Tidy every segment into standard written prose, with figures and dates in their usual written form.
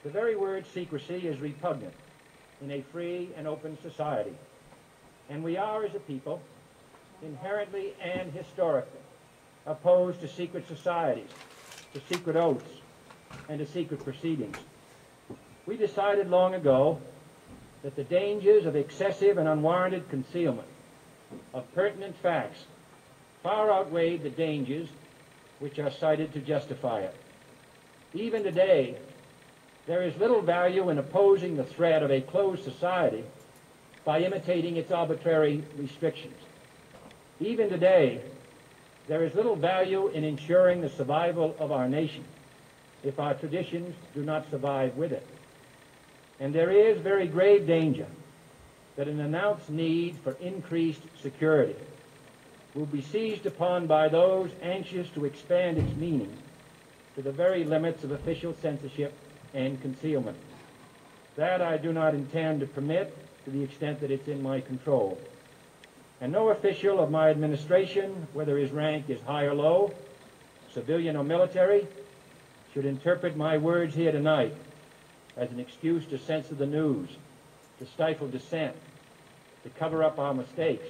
The very word secrecy is repugnant in a free and open society, and we are, as a people, inherently and historically opposed to secret societies, to secret oaths, and to secret proceedings. We decided long ago that the dangers of excessive and unwarranted concealment of pertinent facts far outweighed the dangers which are cited to justify it. Even today, there is little value in opposing the threat of a closed society by imitating its arbitrary restrictions. Even today, there is little value in ensuring the survival of our nation if our traditions do not survive with it. And there is very grave danger that an announced need for increased security will be seized upon by those anxious to expand its meaning to the very limits of official censorship and concealment. That I do not intend to permit to the extent that it's in my control. And no official of my administration, whether his rank is high or low, civilian or military, should interpret my words here tonight as an excuse to censor the news, to stifle dissent, to cover up our mistakes,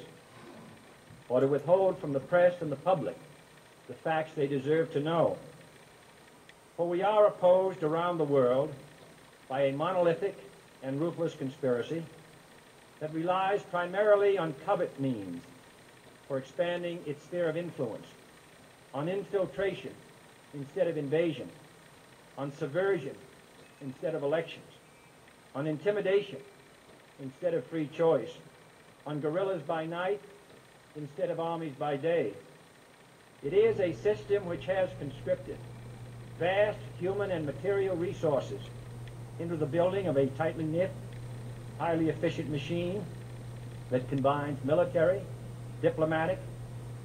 or to withhold from the press and the public the facts they deserve to know. For we are opposed around the world by a monolithic and ruthless conspiracy that relies primarily on covert means for expanding its sphere of influence, on infiltration instead of invasion, on subversion instead of elections, on intimidation instead of free choice, on guerrillas by night instead of armies by day. It is a system which has conscripted vast human and material resources into the building of a tightly knit, highly efficient machine that combines military, diplomatic,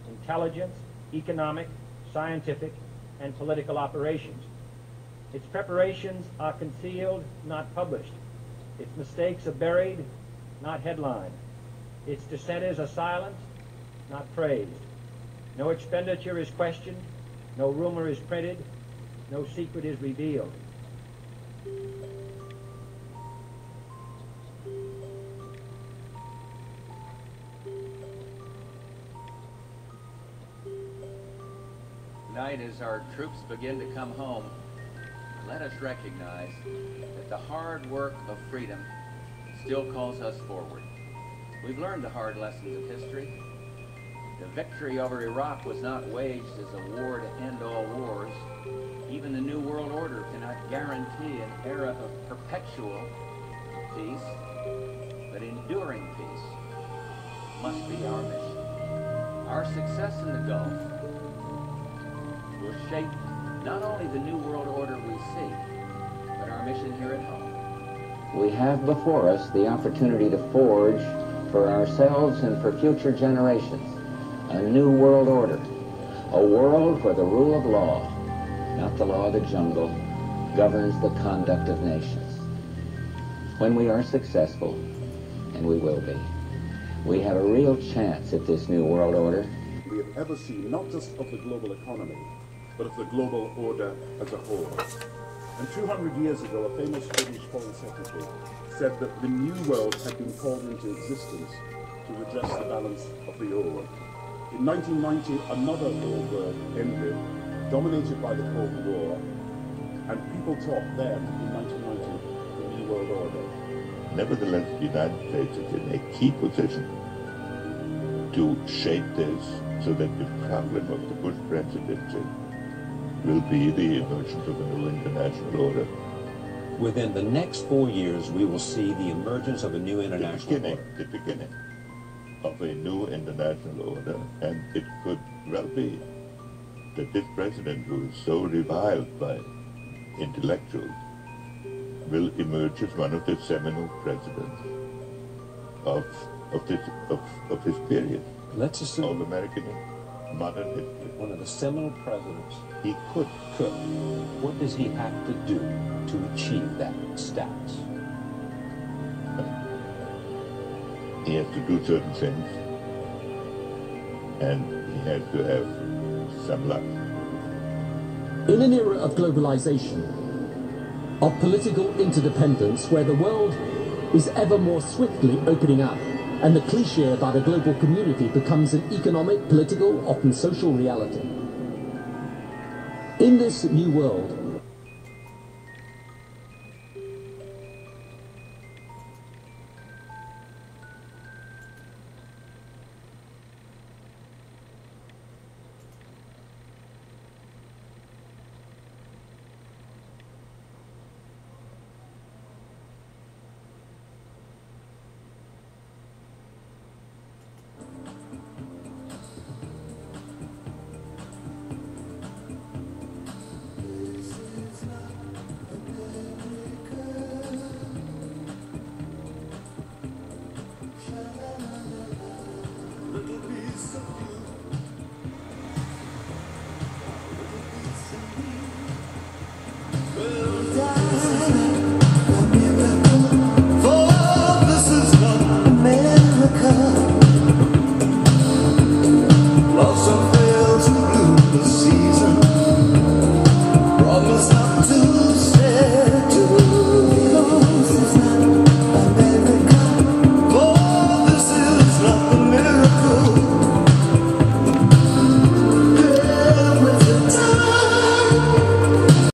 intelligence, economic, scientific, and political operations. Its preparations are concealed, not published. Its mistakes are buried, not headlined. Its dissenters are silenced, not praised. No expenditure is questioned, no rumor is printed, no secret is revealed. Tonight, as our troops begin to come home, let us recognize that the hard work of freedom still calls us forward. We've learned the hard lessons of history. The victory over Iraq was not waged as a war to end all wars. Even the New World Order cannot guarantee an era of perpetual peace, but enduring peace must be our mission. Our success in the Gulf will shape not only the New World Order we seek, but our mission here at home. We have before us the opportunity to forge for ourselves and for future generations a new world order, a world where the rule of law, not the law of the jungle, governs the conduct of nations. When we are successful, and we will be, we have a real chance at this new world order. We have ever seen, not just of the global economy, but of the global order as a whole. And 200 years ago, a famous British Foreign Secretary said that the New World had been called into existence to redress the balance of the Old. In 1990, another Old World ended, dominated by the Cold War, and people talked then, in 1990, the New World Order. Nevertheless, the United States is in a key position to shape this so that the problem of the Bush presidency will be the emergence of a new international order. Within the next 4 years, we will see the emergence of a new international order. The beginning of a new international order, and it could well be that this president, who is so reviled by intellectuals, will emerge as one of the seminal presidents of his period. Let's assume of American modern history. One of the seminal presidents. He could. What does he have to do to achieve that status? He has to do certain things, and he has to have some luck. In an era of globalization, of political interdependence where the world is ever more swiftly opening up, and the cliché about a global community becomes an economic, political, often social reality. In this new world,